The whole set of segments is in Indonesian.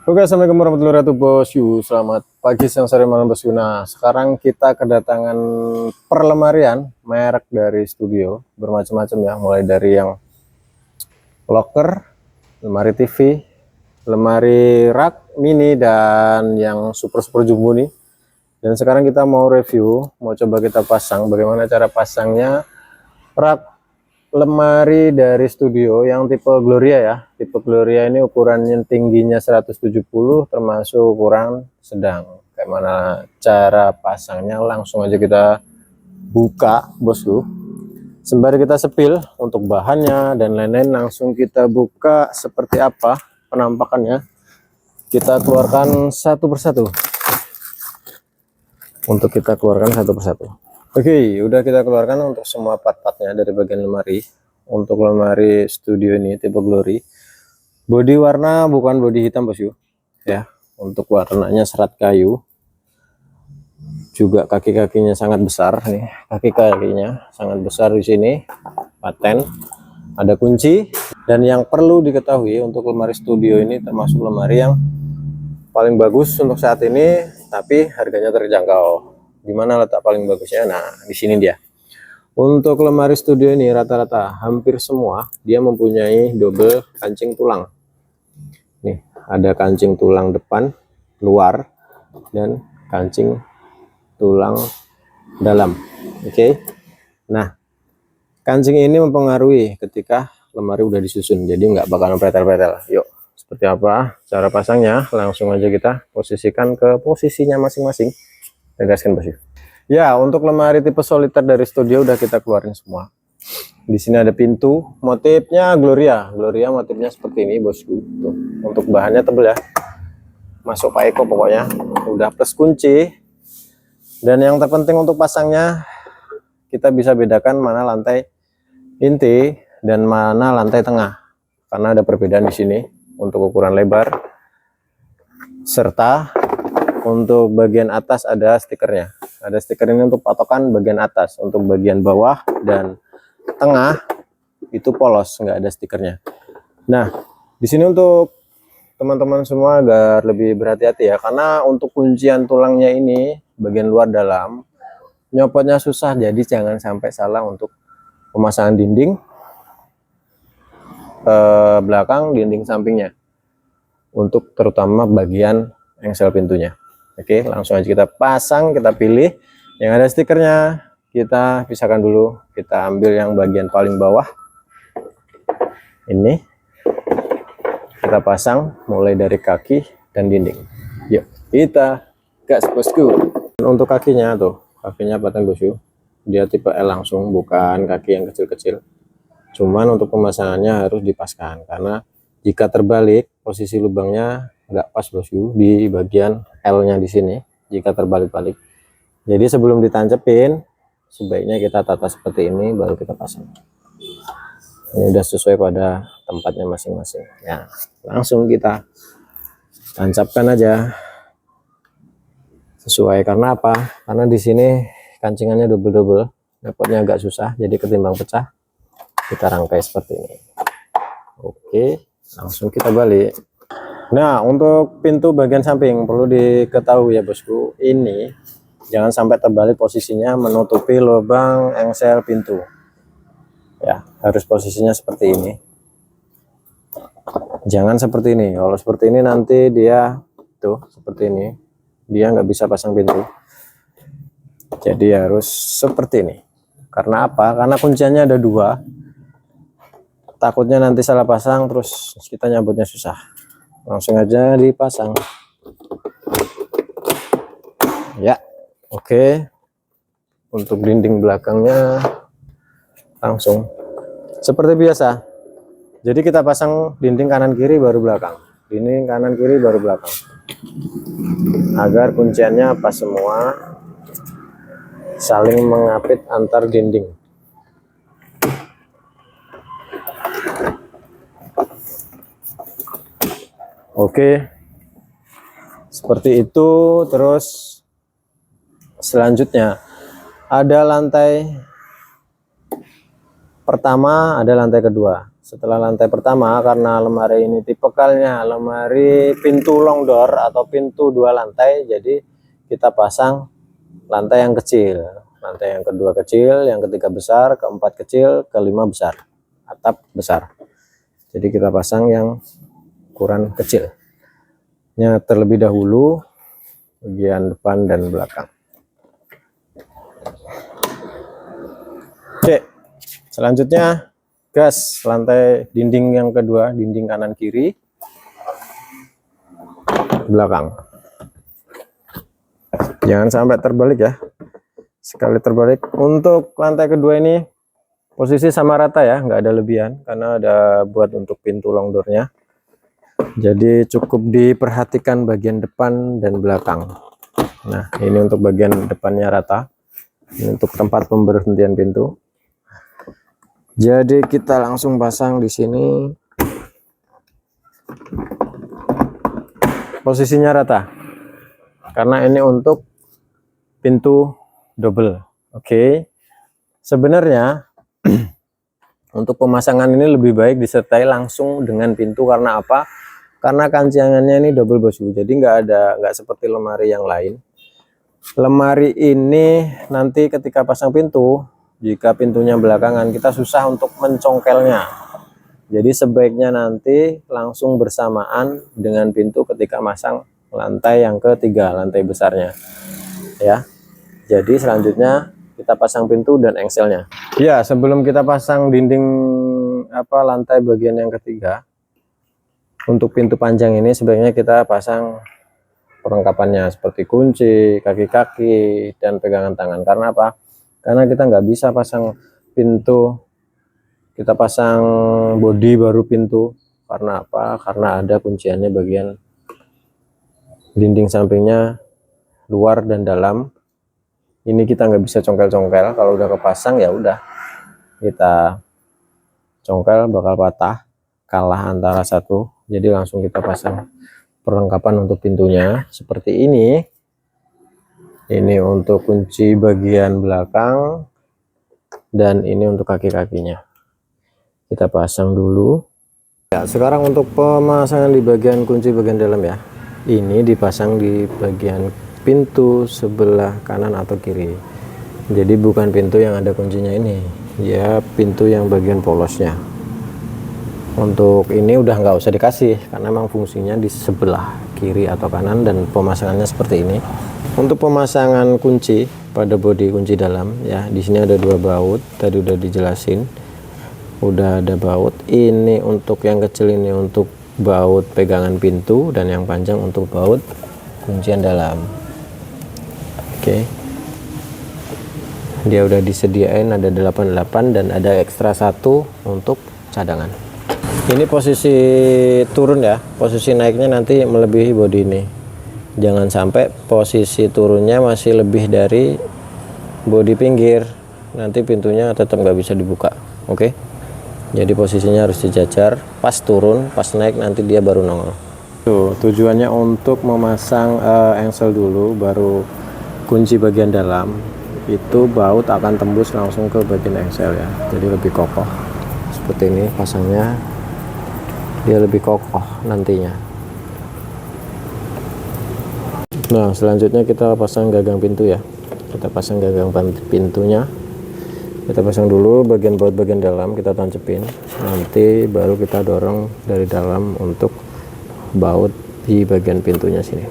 Oke, assalamualaikum warahmatullahi wabarakatuh bosku. Selamat pagi, siang, sore, malam bosku. Nah, sekarang kita kedatangan perlemarian merek dari studio bermacam-macam ya, mulai dari yang locker, lemari TV, lemari rak mini, dan yang super jumbo nih. Dan sekarang kita mau review, mau coba kita pasang bagaimana cara pasangnya rak lemari dari studio yang tipe Gloria ya. Tipe Gloria ini ukurannya tingginya 170 termasuk ukuran sedang. Kayak mana cara pasangnya, langsung aja kita buka bosku. Sembari kita sepil untuk bahannya dan lain-lain, langsung kita buka seperti apa penampakannya. Kita keluarkan satu persatu. Untuk kita keluarkan satu persatu. Oke, udah kita keluarkan untuk semua part-partnya dari bagian lemari. Untuk lemari studio ini tipe Glory, bodi warna bukan bodi hitam bosku ya. Untuk warnanya serat kayu, juga kaki-kakinya sangat besar nih, kaki-kakinya sangat besar di sini, paten, ada kunci. Dan yang perlu diketahui, untuk lemari studio ini termasuk lemari yang paling bagus untuk saat ini, tapi harganya terjangkau. Di mana letak paling bagusnya? Nah, di sini dia. Untuk lemari studio ini rata-rata hampir semua dia mempunyai double kancing tulang. Nih, ada kancing tulang depan luar dan kancing tulang dalam. Oke. Nah, kancing ini mempengaruhi ketika lemari udah disusun, jadi nggak bakalan pretel-pretel. Yuk, seperti apa cara pasangnya? Langsung aja kita posisikan ke posisinya masing-masing. Tegaskan bosku. Ya, untuk lemari tipe soliter dari studio udah kita keluarin semua. Di sini ada pintu, motifnya Gloria. Gloria motifnya seperti ini bosku. Tuh, untuk bahannya tebel ya. Masuk Pak Eko pokoknya. Udah plus kunci. Dan yang terpenting untuk pasangnya, kita bisa bedakan mana lantai inti dan mana lantai tengah. Karena ada perbedaan di sini untuk ukuran lebar, serta untuk bagian atas ada stikernya. Ada stiker ini untuk patokan bagian atas. Untuk bagian bawah dan tengah itu polos, nggak ada stikernya. Nah, di sini untuk teman-teman semua agar lebih berhati-hati ya, karena untuk kuncian tulangnya ini bagian luar dalam, nyopotnya susah, jadi jangan sampai salah untuk pemasangan dinding belakang, dinding sampingnya, untuk terutama bagian engsel pintunya. Oke, langsung aja kita pasang, kita pilih yang ada stikernya, kita pisahkan dulu. Kita ambil yang bagian paling bawah ini, kita pasang mulai dari kaki dan dinding. Yuk kita gas bosku. Untuk kakinya tuh, kakinya paten bosku, dia tipe L langsung, bukan kaki yang kecil-kecil. Cuman untuk pemasangannya harus dipaskan, karena jika terbalik posisi lubangnya nggak pas bosku di bagian L nya di sini jika terbalik-balik. Jadi sebelum ditancepin sebaiknya kita tata seperti ini baru kita pasang. Ini udah sesuai pada tempatnya masing-masing ya. Langsung kita tancapkan aja sesuai. Karena apa? Karena di sini kancingannya double-double, dapatnya agak susah, jadi ketimbang pecah kita rangkai seperti ini. Oke, langsung kita balik. Nah, untuk pintu bagian samping perlu diketahui ya bosku, ini jangan sampai terbalik posisinya menutupi lubang engsel pintu ya, harus posisinya seperti ini, jangan seperti ini. Kalau seperti ini nanti dia tuh seperti ini, dia nggak bisa pasang pintu, jadi harus seperti ini. Karena apa? Karena kunciannya ada dua, takutnya nanti salah pasang terus kita nyambutnya susah. Langsung aja dipasang ya. Oke, untuk dinding belakangnya langsung seperti biasa, jadi kita pasang dinding kanan kiri baru belakang, dinding kanan kiri baru belakang, agar kunciannya pas semua, saling mengapit antar dinding. Oke, seperti itu. Terus selanjutnya ada lantai pertama, ada lantai kedua. setelah lantai pertama, karena lemari ini tipikalnya lemari pintu long door atau pintu 2 lantai, jadi kita pasang lantai yang kecil, lantai yang kedua kecil, yang ketiga besar, keempat kecil, kelima besar, atap besar. Jadi kita pasang yang ukuran kecilnya terlebih dahulu, bagian depan dan belakang. Oke, selanjutnya gas lantai dinding yang kedua, dinding kanan kiri belakang. Jangan sampai terbalik ya, sekali terbalik. Untuk lantai kedua ini posisi sama rata ya, nggak ada lebihan karena ada buat untuk pintu long door-nya. Jadi cukup diperhatikan bagian depan dan belakang. Nah, ini untuk bagian depannya rata. Ini untuk tempat pemberhentian pintu. Jadi kita langsung pasang di sini. Posisinya rata. Karena ini untuk pintu double. Oke. Sebenarnya untuk pemasangan ini lebih baik disertai langsung dengan pintu, karena apa? Karena kancangannya ini double bosku, jadi nggak seperti lemari yang lain. Lemari ini nanti ketika pasang pintu, jika pintunya belakangan, kita susah untuk mencongkelnya. Jadi sebaiknya nanti langsung bersamaan dengan pintu ketika masang lantai yang ketiga, lantai besarnya ya. Jadi selanjutnya kita pasang pintu dan engselnya. Ya, sebelum kita pasang dinding lantai bagian yang ketiga, untuk pintu panjang ini sebaiknya kita pasang perlengkapannya seperti kunci, kaki-kaki, dan pegangan tangan. Karena apa? Karena kita nggak bisa pasang pintu, kita pasang bodi baru pintu. Karena apa? Karena ada kunciannya bagian dinding sampingnya luar dan dalam. Ini kita nggak bisa congkel-congkel. Kalau udah kepasang ya udah kita congkel bakal patah, kalah antara satu. Jadi langsung kita pasang perlengkapan untuk pintunya seperti ini. Ini untuk kunci bagian belakang dan ini untuk kaki-kakinya. Kita pasang dulu. Ya, sekarang untuk pemasangan di bagian kunci bagian dalam ya. Ini dipasang di bagian pintu sebelah kanan atau kiri. Jadi bukan pintu yang ada kuncinya ini, ya pintu yang bagian polosnya. Untuk ini udah nggak usah dikasih karena memang fungsinya di sebelah kiri atau kanan dan pemasangannya seperti ini. Untuk pemasangan kunci pada bodi kunci dalam ya, di sini ada 2 baut, tadi udah dijelasin. Udah ada baut. Ini untuk yang kecil ini untuk baut pegangan pintu dan yang panjang untuk baut kuncian dalam. Oke. Dia udah disediain ada 88 dan ada ekstra 1 untuk cadangan. Ini posisi turun ya, posisi naiknya nanti melebihi bodi ini. Jangan sampai posisi turunnya masih lebih dari bodi pinggir, nanti pintunya tetap nggak bisa dibuka. Oke. Jadi posisinya harus dijajar, pas turun, pas naik nanti dia baru nongol. Tuh, tujuannya untuk memasang engsel dulu, baru kunci bagian dalam. Itu baut akan tembus langsung ke bagian engsel ya, jadi lebih kokoh. Seperti ini pasangnya, dia lebih kokoh nantinya. Nah, selanjutnya kita pasang gagang pintu ya. Kita pasang gagang pintunya. Kita pasang dulu bagian baut bagian dalam, kita tancepin. Nanti baru kita dorong dari dalam untuk baut di bagian pintunya sini.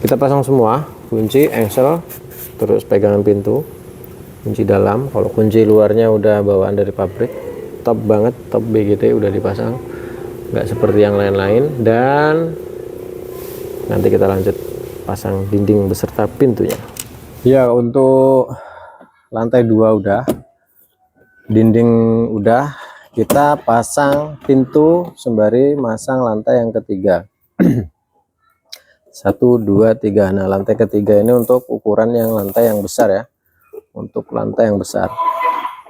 Kita pasang semua, kunci, engsel, terus pegangan pintu, kunci dalam. Kalau kunci luarnya udah bawaan dari pabrik, top banget, top BGT udah dipasang, nggak seperti yang lain-lain. Dan nanti kita lanjut pasang dinding beserta pintunya ya. Untuk lantai 2 udah, dinding udah, kita pasang pintu sembari masang lantai yang ketiga. 1 2 3. Nah, lantai ketiga ini untuk ukuran yang lantai yang besar ya. Untuk lantai yang besar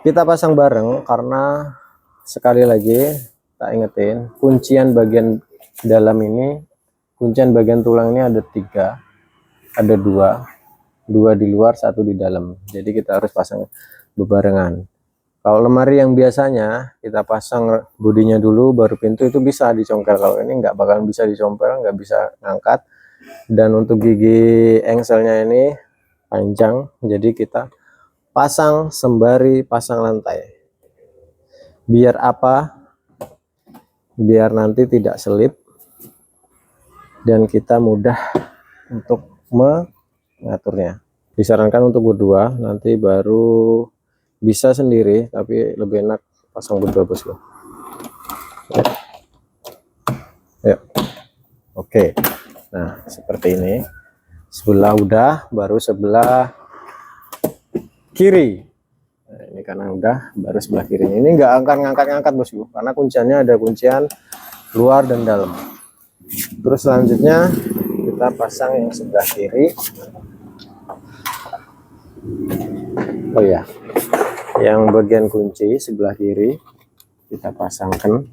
kita pasang bareng karena sekali lagi tak ingetin, kuncian bagian dalam ini, kuncian bagian tulang ini ada 3, ada 2 di luar, 1 di dalam. Jadi kita harus pasang bebarengan. Kalau lemari yang biasanya kita pasang bodinya dulu baru pintu, itu bisa dicongkel. Kalau ini nggak bakalan bisa dicongkel, nggak bisa ngangkat. Dan untuk gigi engselnya ini panjang, jadi kita pasang sembari pasang lantai. Biar apa? Biar nanti tidak selip dan kita mudah untuk mengaturnya. Disarankan untuk berdua, nanti baru bisa sendiri, tapi lebih enak pasang berdua, bosku. Ya. Oke. Nah, seperti ini. Sebelah udah, baru sebelah kiri. Nah, ini karena udah, baru sebelah kirinya. Ini nggak akan ngangkat-ngangkat, bosku, karena kunciannya ada kuncian luar dan dalam. Terus selanjutnya kita pasang yang sebelah kiri. Oh ya, yang bagian kunci sebelah kiri kita pasangkan.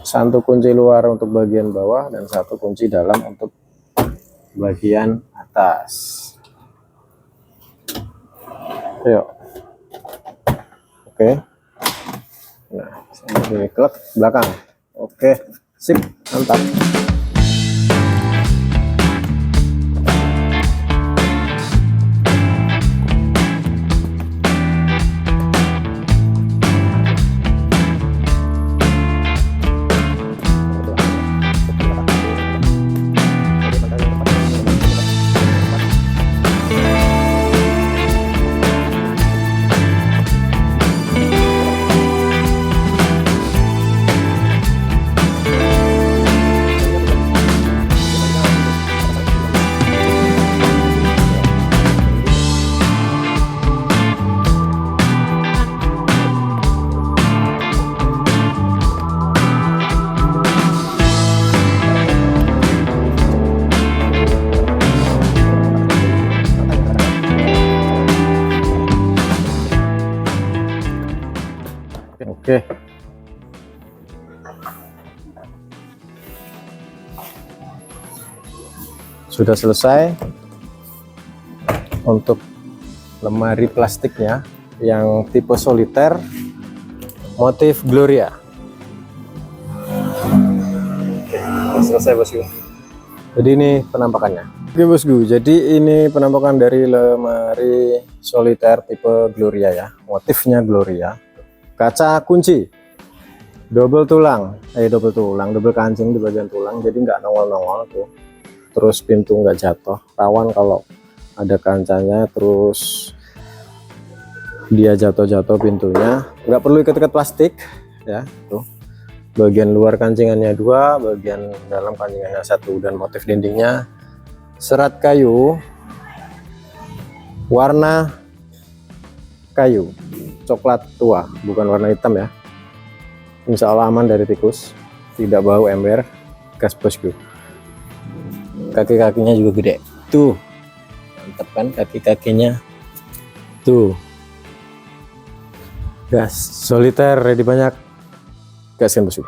Satu kunci luar untuk bagian bawah dan satu kunci dalam untuk bagian atas. Yuk. Oke. Nah, ini klep belakang. Oke, sip, mantap. Oke. Sudah selesai untuk lemari plastiknya yang tipe soliter motif Gloria. Oke, selesai, bosku. Jadi ini penampakannya. Oke, bosku, jadi ini penampakan dari lemari soliter tipe Gloria ya, motifnya Gloria. Kaca kunci double kancing di bagian tulang, jadi nggak nongol-nongol tuh. Terus pintu nggak jatuh, rawan kalau ada kancanya terus dia jatuh pintunya. Nggak perlu ikat-ikat plastik ya. Tuh, bagian luar kancingannya 2, bagian dalam kancingannya 1, dan motif dindingnya serat kayu warna kayu coklat tua, bukan warna hitam ya. Insya Allah aman dari tikus, tidak bau ember, gas, bosku. Kaki-kakinya juga gede tuh, mantap kan kaki-kakinya tuh. Gas soliter ready banyak, gaskan, bosku.